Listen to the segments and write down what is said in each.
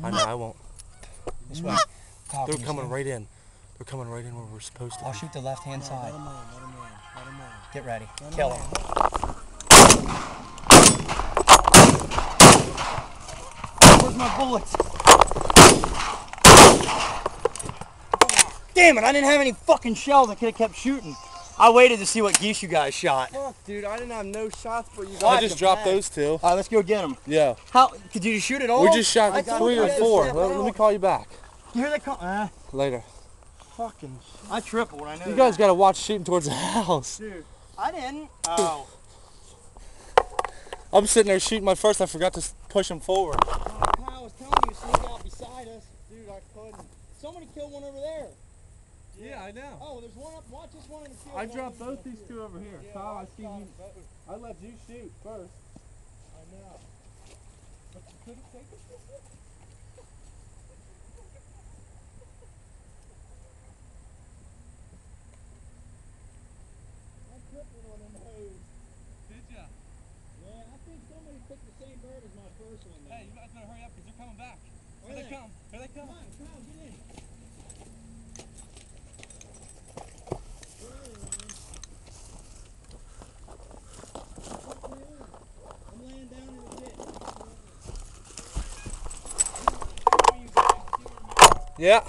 I know, I won't. This way. They're coming right in. They're coming right in where we're supposed to be. I'll shoot the left-hand side. Let him in. Get ready. Kill him. Where's my bullets? Damn it, I didn't have any fucking shells. I could have kept shooting. I waited to see what geese you guys shot. Fuck, dude, I didn't have no shots for you guys. I just dropped those two. All right, let's go get them. Yeah. How, did you shoot it all? We just shot 3 or 4. Let me call you back. Here they come. Later. Fucking I tripled, I know. You guys gotta watch shooting towards the house. Dude, I didn't. Oh. I'm sitting there shooting my first. I forgot to push him forward. I was telling you to sneak out beside us. Dude, I couldn't. Somebody killed one over there. Yeah, I know. Oh, there's one up. Watch this one in the field. I dropped both these two over here. Yeah, Kyle, I see you. I let you shoot first. I know. But you couldn't take it. I tripled on them hose. Did ya? Yeah, I think somebody picked the same bird as my first one. Hey, you guys better hurry up because they're coming back. Here they come. Here they come. Come on, Kyle, get in. I'm laying down in the pit. Yeah.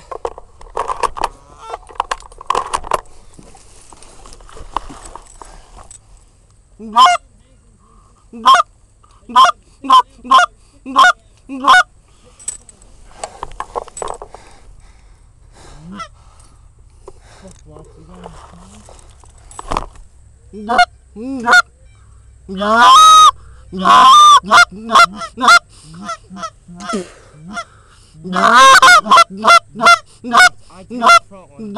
I took the front one.